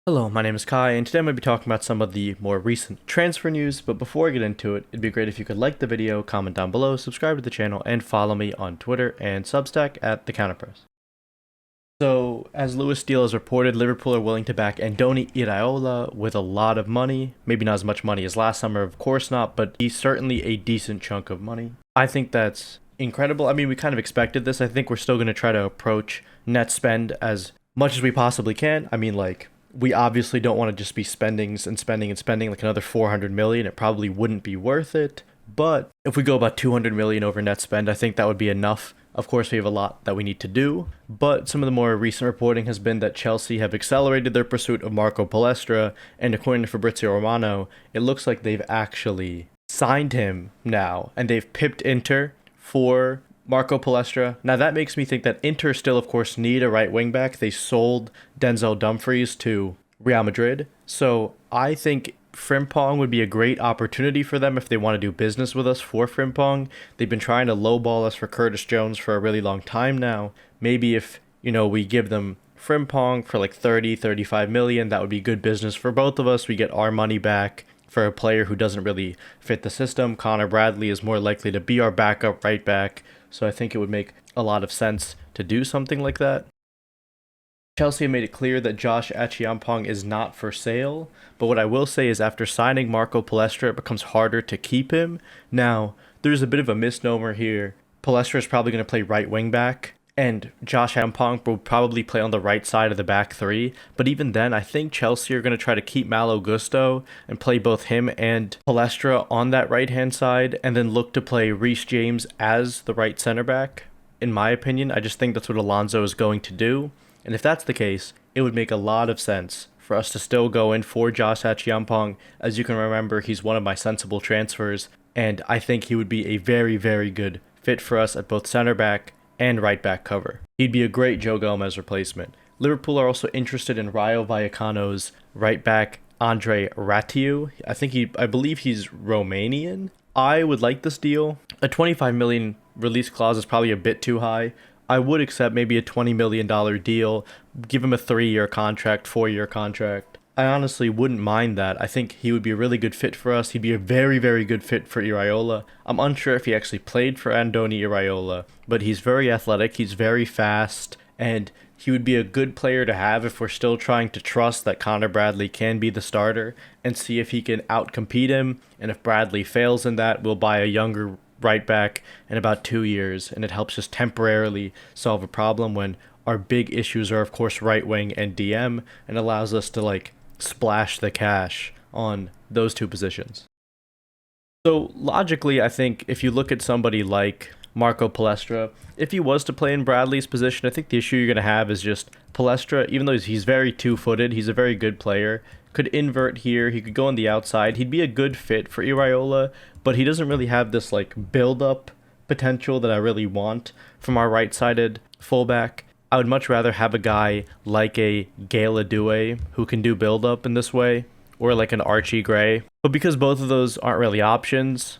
Hello, my name is Kai, and today I'm going to be talking about some of the more recent transfer news, but before I get into it, it'd be great if you could like the video, comment down below, subscribe to the channel, and follow me on Twitter and Substack at The Counterpress. So, as Lewis Steele has reported, Liverpool are willing to back Andoni Iraola with a lot of money. Maybe not as much money as last summer, of course not, but he's certainly a decent chunk of money. I think that's incredible. I mean, we kind of expected this. I think we're still going to try to approach net spend as much as we possibly can. I mean, we obviously don't want to just be spending like another 400 million. It probably wouldn't be worth it. But if we go about 200 million over net spend, I think that would be enough. Of course, we have a lot that we need to do, but some of the more recent reporting has been that Chelsea have accelerated their pursuit of Marco Palestra, and according to Fabrizio Romano, it looks like they've actually signed him now, and they've pipped Inter for Marco Palestra. Now that makes me think that Inter still, of course, need a right wing back. They sold Denzel Dumfries to Real Madrid. So I think Frimpong would be a great opportunity for them if they want to do business with us for Frimpong. They've been trying to lowball us for Curtis Jones for a really long time now. Maybe if, we give them Frimpong for like 35 million, that would be good business for both of us. We get our money back for a player who doesn't really fit the system. Connor Bradley is more likely to be our backup right back. So I think it would make a lot of sense to do something like that. Chelsea made it clear that Josh Acheampong is not for sale, but what I will say is after signing Marco Palestra, it becomes harder to keep him. Now, there's a bit of a misnomer here. Palestra is probably going to play right wing back, and Josh Acheampong will probably play on the right side of the back three, but even then, I think Chelsea are going to try to keep Malo Gusto and play both him and Palestra on that right-hand side, and then look to play Reece James as the right center back. In my opinion, I just think that's what Alonso is going to do. And if that's the case, it would make a lot of sense for us to still go in for Josh Acheampong. As you can remember, he's one of my sensible transfers, and I think he would be a very, very good fit for us at both center back and right back cover. He'd be a great Joe Gomez replacement. Liverpool are also interested in Rayo Vallecano's right back Andrei Ratiu. I believe he's Romanian. I would like this deal. A 25 million release clause is probably a bit too high. I would accept maybe a $20 million deal, give him a 3-year contract, 4-year contract. I honestly wouldn't mind that. I think he would be a really good fit for us. He'd be a very, very good fit for Iraola. I'm unsure if he actually played for Andoni Iraola, but he's very athletic, he's very fast, and he would be a good player to have if we're still trying to trust that Connor Bradley can be the starter and see if he can outcompete him. And if Bradley fails in that, we'll buy a younger right back in about 2 years, and it helps just temporarily solve a problem when our big issues are, of course, right wing and DM, and allows us to splash the cash on those two positions. So logically, I think if you look at somebody like Marco Palestra, if he was to play in Bradley's position, I think the issue you're going to have is just Palestra, even though he's very two-footed, he's a very good player, could invert here, he could go on the outside, he'd be a good fit for Iraola, but he doesn't really have this build-up potential that I really want from our right-sided fullback. I would much rather have a guy like a Gala Due who can do build-up in this way, or like an Archie Gray. But because both of those aren't really options,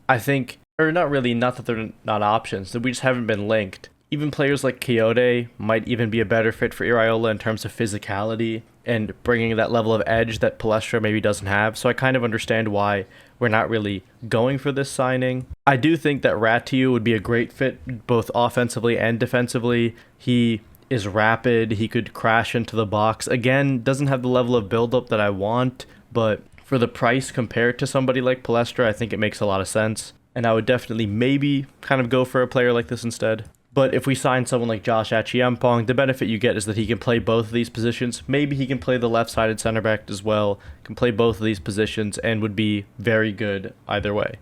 I think, or not that they're not options, that we just haven't been linked. Even players like Quixote might even be a better fit for Iraola in terms of physicality and bringing that level of edge that Palestra maybe doesn't have. So I kind of understand why we're not really going for this signing. I do think that Ratiu would be a great fit both offensively and defensively. He is rapid. He could crash into the box. Again, doesn't have the level of build-up that I want, but for the price compared to somebody like Palestra, I think it makes a lot of sense. And I would definitely maybe kind of go for a player like this instead. But if we sign someone like Josh Acheampong, the benefit you get is that he can play both of these positions. Maybe he can play the left-sided center back as well, can play both of these positions, and would be very good either way.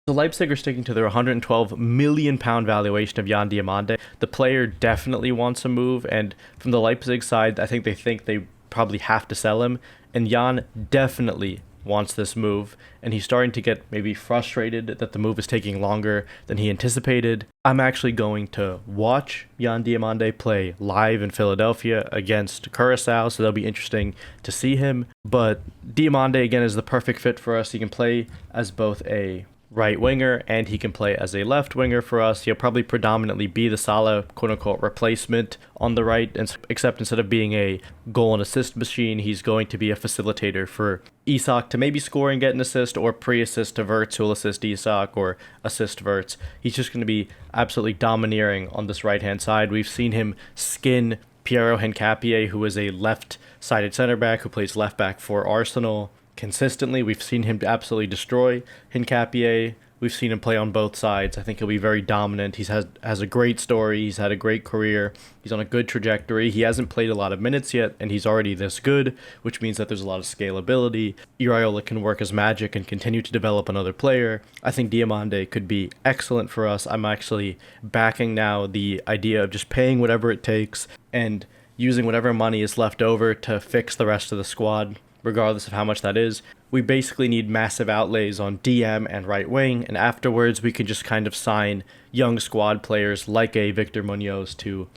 So Leipzig are sticking to their £112 million valuation of Jan Diomande. The player definitely wants a move, and from the Leipzig side, I think they probably have to sell him. And Jan definitely wants this move, and he's starting to get maybe frustrated that the move is taking longer than he anticipated. I'm actually going to watch Jan Diomande play live in Philadelphia against Curacao, so that'll be interesting to see him. But Diomande, again, is the perfect fit for us. He can play as both a right winger, and he can play as a left winger for us. He'll probably predominantly be the Salah quote-unquote replacement on the right, and except instead of being a goal and assist machine, he's going to be a facilitator for Isak to maybe score and get an assist, or pre-assist to Wirtz, who'll assist Isak, or assist Wirtz. He's just going to be absolutely domineering on this right-hand side. We've seen him skin Piero Hincapié, who is a left-sided center back who plays left back for Arsenal consistently. We've seen him absolutely destroy Hincapié. We've seen him play on both sides. I think he'll be very dominant. He has a great story. He's had a great career. He's on a good trajectory. He hasn't played a lot of minutes yet, and he's already this good, which means that there's a lot of scalability. Iraola can work his magic and continue to develop another player. I think Diomande could be excellent for us. I'm actually backing now the idea of just paying whatever it takes and using whatever money is left over to fix the rest of the squad, regardless of how much that is. We basically need massive outlays on DM and right wing, and afterwards we can just kind of sign young squad players like a Victor Munoz to,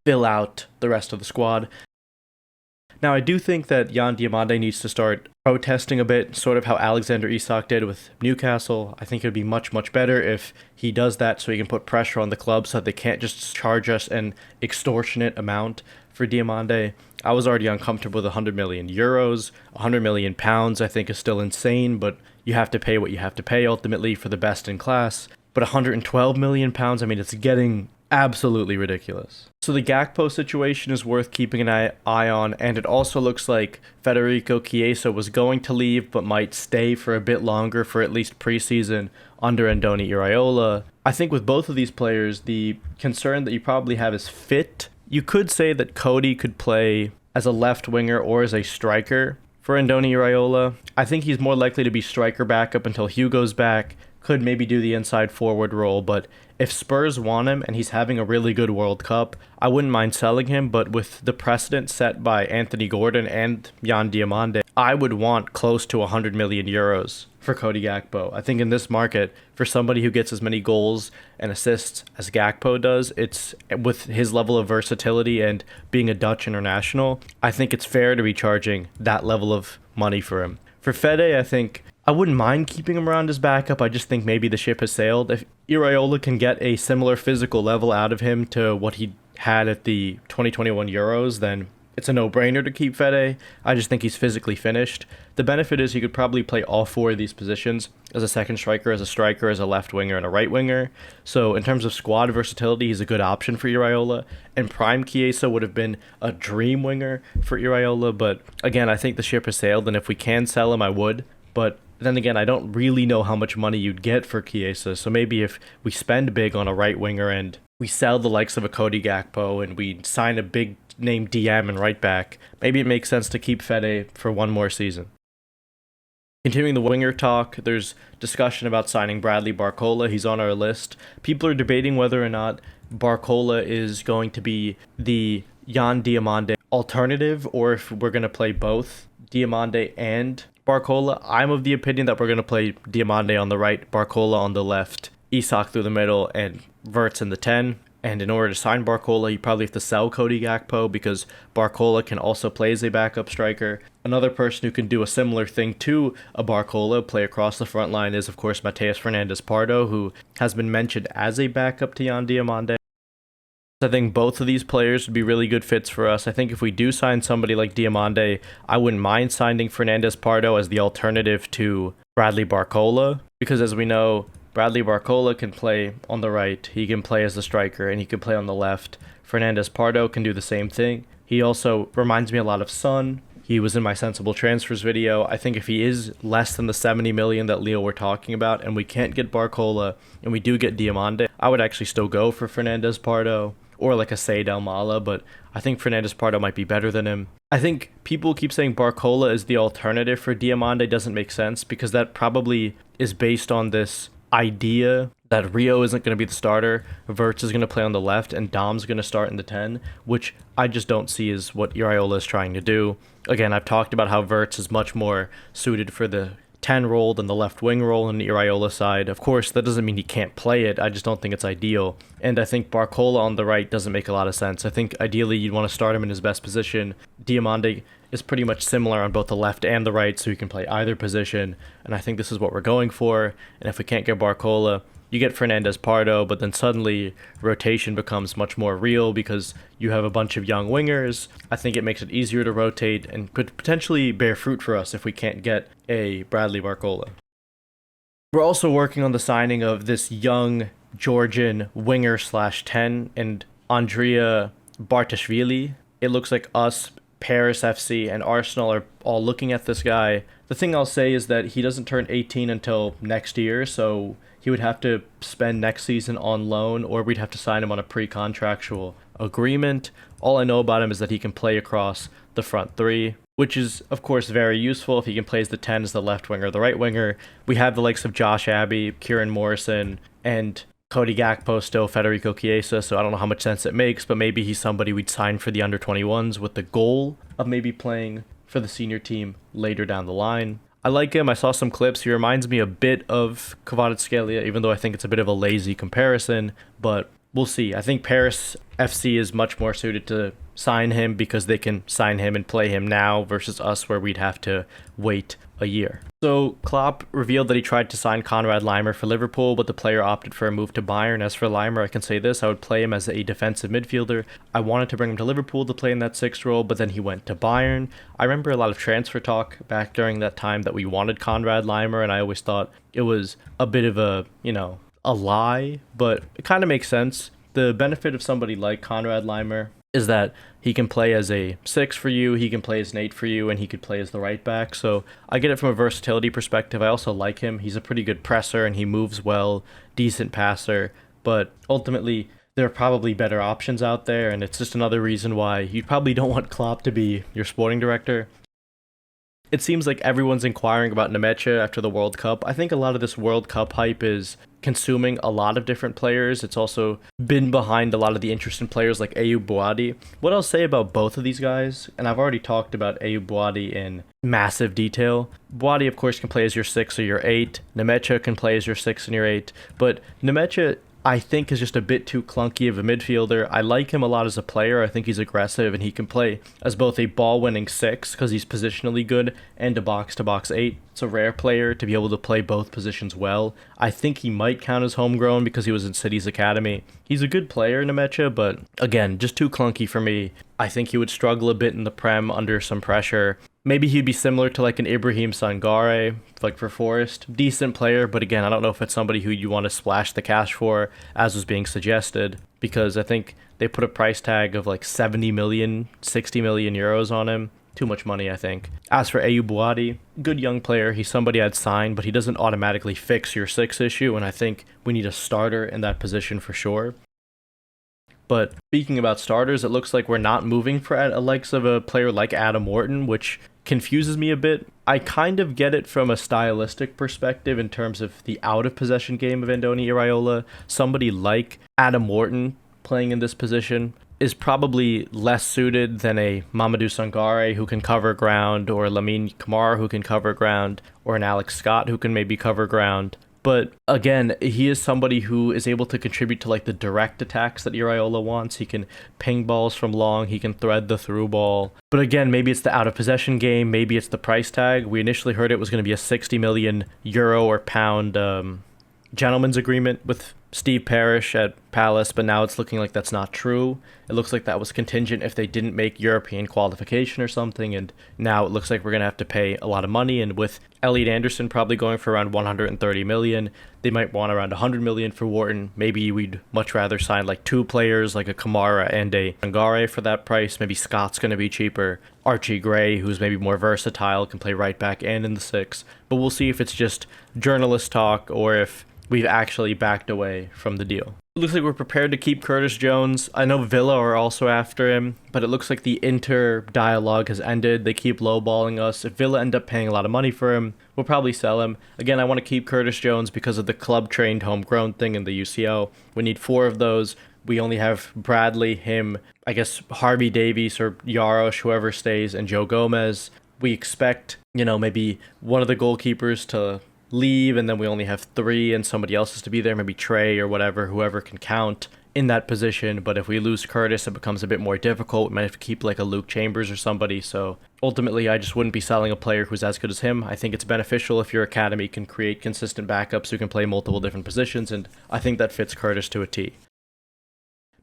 fill out the rest of the squad. Now, I do think that Jan Diomande needs to start protesting a bit, sort of how Alexander Isak did with Newcastle. I think it would be much, much better if he does that so he can put pressure on the club so that they can't just charge us an extortionate amount for Diomande. I was already uncomfortable with 100 million euros. 100 million pounds I think is still insane, but you have to pay what you have to pay ultimately for the best in class. But 112 million pounds, I mean, it's getting absolutely ridiculous. So the Gakpo situation is worth keeping an eye on, and it also looks like Federico Chiesa was going to leave but might stay for a bit longer, for at least preseason, under Andoni Iraola. I think with both of these players, the concern that you probably have is fit. You could say that Cody could play as a left winger or as a striker for Andoni Iraola. I think he's more likely to be striker backup until Hugo's back, could maybe do the inside forward role, but if Spurs want him and he's having a really good World Cup, I wouldn't mind selling him, but with the precedent set by Anthony Gordon and Jan Diomande, I would want close to 100 million euros for Cody Gakpo. I think in this market, for somebody who gets as many goals and assists as Gakpo does, it's with his level of versatility and being a Dutch international, I think it's fair to be charging that level of money for him. For Fede, I think I wouldn't mind keeping him around as backup. I just think maybe the ship has sailed. If Iraola can get a similar physical level out of him to what he had at the 2021 Euros, then it's a no-brainer to keep Fede. I just think he's physically finished. The benefit is he could probably play all four of these positions as a second striker, as a striker, as a left winger, and a right winger. So in terms of squad versatility, he's a good option for Iraola. And Prime Chiesa would have been a dream winger for Iraola. But again, I think the ship has sailed, and if we can sell him, I would. But then again, I don't really know how much money you'd get for Chiesa. So maybe if we spend big on a right winger and we sell the likes of a Cody Gakpo and we sign a big name DM and right back, maybe it makes sense to keep Fede for one more season. Continuing the winger talk, there's discussion about signing Bradley Barcola. He's on our list. People are debating whether or not Barcola is going to be the Jan Diomande alternative or if we're going to play both Diomande and Barcola. I'm of the opinion that we're going to play Diomande on the right, Barcola on the left, Isak through the middle, and Wirtz in the 10. And in order to sign Barcola, you probably have to sell Cody Gakpo because Barcola can also play as a backup striker. Another person who can do a similar thing to a Barcola, play across the front line, is of course Matheus Fernandez-Pardo, who has been mentioned as a backup to Jan Diomande. I think both of these players would be really good fits for us. I think if we do sign somebody like Diomande, I wouldn't mind signing Fernandez-Pardo as the alternative to Bradley Barcola, because as we know, Bradley Barcola can play on the right, he can play as the striker, and he can play on the left. Fernandez-Pardo can do the same thing. He also reminds me a lot of Son. He was in my Sensible Transfers video. I think if he is less than the 70 million that Leo were talking about, and we can't get Barcola, and we do get Diomande, I would actually still go for Fernandez-Pardo, or like a Said El-Mala, but I think Fernandez-Pardo might be better than him. I think people keep saying Barcola is the alternative for Diomande. Doesn't make sense, because that probably is based on this idea that Rio isn't going to be the starter, Wirtz is going to play on the left, and Dom's going to start in the 10, which I just don't see as what Iraola is trying to do. Again, I've talked about how Wirtz is much more suited for the 10 role than the left wing role on the Iraola side. Of course, that doesn't mean he can't play it, I just don't think it's ideal. And I think Barcola on the right doesn't make a lot of sense. I think ideally you'd want to start him in his best position. Diomande is pretty much similar on both the left and the right, so you can play either position, and I think this is what we're going for. And if we can't get Barcola, you get Fernandez-Pardo, but then suddenly rotation becomes much more real because you have a bunch of young wingers. I think it makes it easier to rotate and could potentially bear fruit for us if we can't get a Bradley Barcola. We're also working on the signing of this young Georgian winger /10 and Andrea Bartashvili. It looks like us, Paris FC, and Arsenal are all looking at this guy. The thing I'll say is that he doesn't turn 18 until next year, so he would have to spend next season on loan, or we'd have to sign him on a pre-contractual agreement. All I know about him is that he can play across the front three, which is, of course, very useful if he can play as the 10 as the left winger or the right winger. We have the likes of Josh Abbey, Kieran Morrison, and Cody Gakpo still, Federico Chiesa, so I don't know how much sense it makes, but maybe he's somebody we'd sign for the under-21s with the goal of maybe playing for the senior team later down the line. I like him. I saw some clips. He reminds me a bit of Kvaratskhelia, even though I think it's a bit of a lazy comparison, but we'll see. I think Paris FC is much more suited to sign him because they can sign him and play him now versus us where we'd have to wait a year. So Klopp revealed that he tried to sign Konrad Laimer for Liverpool, but the player opted for a move to Bayern. As for Laimer, I can say this: I would play him as a defensive midfielder. I wanted to bring him to Liverpool to play in that 6th role, but then he went to Bayern. I remember a lot of transfer talk back during that time that we wanted Konrad Laimer, and I always thought it was a bit of a lie, but it kind of makes sense. The benefit of somebody like Konrad Laimer is that he can play as a 6 for you, he can play as an 8 for you, and he could play as the right back. So I get it from a versatility perspective. I also like him. He's a pretty good presser and he moves well, decent passer. But ultimately, there are probably better options out there, and it's just another reason why you probably don't want Klopp to be your sporting director. It seems like everyone's inquiring about Nemecha after the World Cup. I think a lot of this World Cup hype is consuming a lot of different players. It's also been behind a lot of the interesting players like Ayoub Bouaddi. What I'll say about both of these guys, and I've already talked about Ayoub Bouaddi in massive detail. Bouaddi, of course, can play as your 6 or your 8. Nemecha can play as your 6 and your 8. But Nemecha, I think, is just a bit too clunky of a midfielder. I like him a lot as a player. I think he's aggressive and he can play as both a ball-winning 6 because he's positionally good and a box-to-box 8. It's a rare player to be able to play both positions well. I think he might count as homegrown because he was in City's academy. He's a good player, Nemecha, but again, just too clunky for me. I think he would struggle a bit in the Prem under some pressure. Maybe he'd be similar to like an Ibrahim Sangare, like for Forest. Decent player, but again, I don't know if it's somebody who you want to splash the cash for, as was being suggested, because I think they put a price tag of like 70 million, 60 million euros on him. Too much money, I think. As for Ayoub Bouaddi, good young player. He's somebody I'd sign, but he doesn't automatically fix your 6 issue, and I think we need a starter in that position for sure. But speaking about starters, it looks like we're not moving for a likes of a player like Adam Wharton, which confuses me a bit. I kind of get it from a stylistic perspective in terms of the out-of-possession game of Andoni Iraola. Somebody like Adam Wharton playing in this position is probably less suited than a Mamadou Sangare who can cover ground, or Lamine Camara who can cover ground, or an Alex Scott who can maybe cover ground. But again, he is somebody who is able to contribute to like the direct attacks that Iraola wants. He can ping balls from long, he can thread the through ball. But again, maybe it's the out of possession game, maybe it's the price tag. We initially heard it was going to be a 60 million euro or pound gentleman's agreement with Steve Parish at Palace, but now it's looking like that's not true. It looks like that was contingent if they didn't make European qualification or something, and now it looks like we're going to have to pay a lot of money, and with Elliot Anderson probably going for around 130 million, they might want around 100 million for Wharton. Maybe we'd much rather sign like 2 players, like a Kamara and a Sangare for that price. Maybe Scott's going to be cheaper. Archie Gray, who's maybe more versatile, can play right back and in the 6. But we'll see if it's just journalist talk or if we've actually backed away from the deal. It looks like we're prepared to keep Curtis Jones. I know Villa are also after him, but it looks like the Inter dialogue has ended. They keep lowballing us. If Villa end up paying a lot of money for him, we'll probably sell him. Again, I want to keep Curtis Jones because of the club-trained homegrown thing in the UCL. We need 4 of those. We only have Bradley, him, I guess Harvey Davies or Yarosh, whoever stays, and Joe Gomez. We expect, maybe one of the goalkeepers to leave, and then we only have 3 and somebody else is to be there, maybe Trey or whatever, whoever can count. in that position, but if we lose Curtis, it becomes a bit more difficult. We might have to keep like a Luke Chambers or somebody, so ultimately I just wouldn't be selling a player who's as good as him. I think it's beneficial if your academy can create consistent backups who can play multiple different positions, and I think that fits Curtis to a T.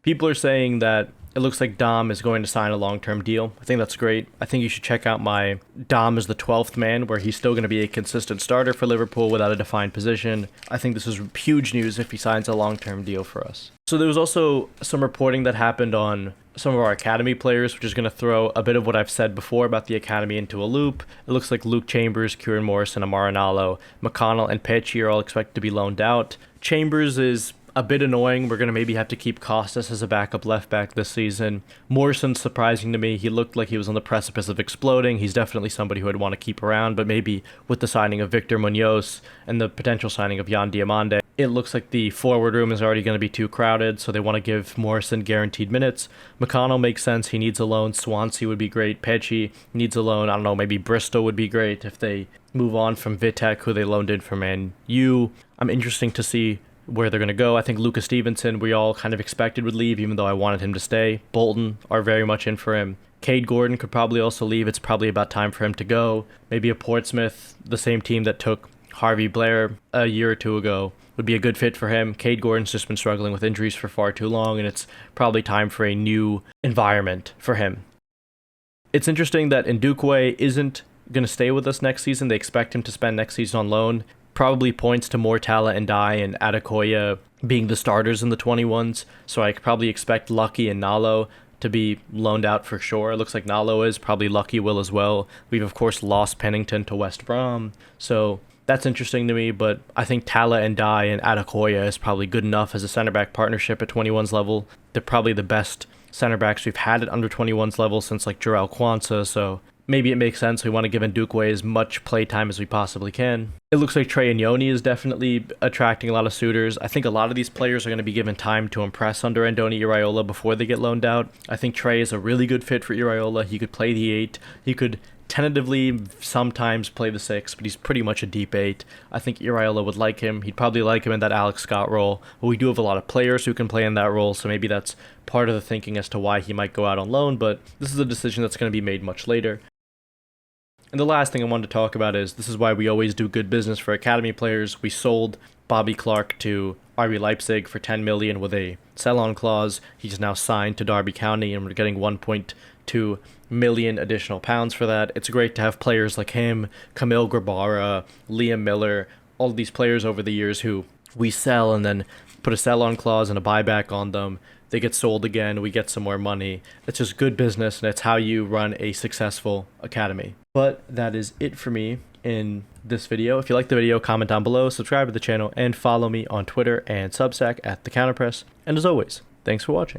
People are saying that it looks like Dom is going to sign a long-term deal. I think that's great. I think you should check out my Dom as the 12th man, where he's still going to be a consistent starter for Liverpool without a defined position. I think this is huge news if he signs a long-term deal for us. So there was also some reporting that happened on some of our academy players, which is going to throw a bit of what I've said before about the academy into a loop. It looks like Luke Chambers, Kieran Morrison, Amara Nallo, McConnell, and Pecci are all expected to be loaned out. Chambers is a bit annoying. We're going to maybe have to keep Costas as a backup left back this season. Morrison's surprising to me. He looked like he was on the precipice of exploding. He's definitely somebody who I'd want to keep around, but maybe with the signing of Victor Munoz and the potential signing of Jan Diomande, it looks like the forward room is already going to be too crowded, so they want to give Morrison guaranteed minutes. McConnell makes sense. He needs a loan. Swansea would be great. Pecci needs a loan. I don't know, maybe Bristol would be great if they move on from Vitek, who they loaned in from Man U. I'm interested to see where they're going to go. I think Lucas Stevenson, we all kind of expected would leave, even though I wanted him to stay. Bolton are very much in for him. Cade Gordon could probably also leave. It's probably about time for him to go. Maybe a Portsmouth, the same team that took Harvey Blair a year or two ago, would be a good fit for him. Cade Gordon's just been struggling with injuries for far too long, and it's probably time for a new environment for him. It's interesting that Ndukwe isn't going to stay with us next season. They expect him to spend next season on loan. Probably points to Mortala and Dai and Adekoya being the starters in the 21s, so I could probably expect Lucky and Nallo to be loaned out for sure. It looks like Nallo is, probably Lucky will as well. We've of course lost Pennington to West Brom, so that's interesting to me, but I think Tala and Dai and Adekoya is probably good enough as a center-back partnership at 21s level. They're probably the best center-backs we've had at under 21s level since like Jarrell Kwanzaa, so maybe it makes sense. We want to give Ndukwe as much play time as we possibly can. It looks like Trey Nyoni is definitely attracting a lot of suitors. I think a lot of these players are going to be given time to impress under Andoni Iraola before they get loaned out. I think Trey is a really good fit for Iraola. He could play the 8. He could tentatively sometimes play the 6, but he's pretty much a deep 8. I think Iraola would like him. He'd probably like him in that Alex Scott role. But we do have a lot of players who can play in that role, so maybe that's part of the thinking as to why he might go out on loan, but this is a decision that's going to be made much later. And the last thing I wanted to talk about is, this is why we always do good business for academy players. We sold Bobby Clark to RB Leipzig for 10 million with a sell-on clause. He's now signed to Derby County, and we're getting 1.2 million additional pounds for that. It's great to have players like him, Camille Grabara, Liam Miller, all of these players over the years who we sell and then put a sell-on clause and a buyback on them. They get sold again, we get some more money. It's just good business, and it's how you run a successful academy. But that is it for me in this video. If you like the video, comment down below, subscribe to the channel, and follow me on Twitter and Substack at The Counterpress. And as always, thanks for watching.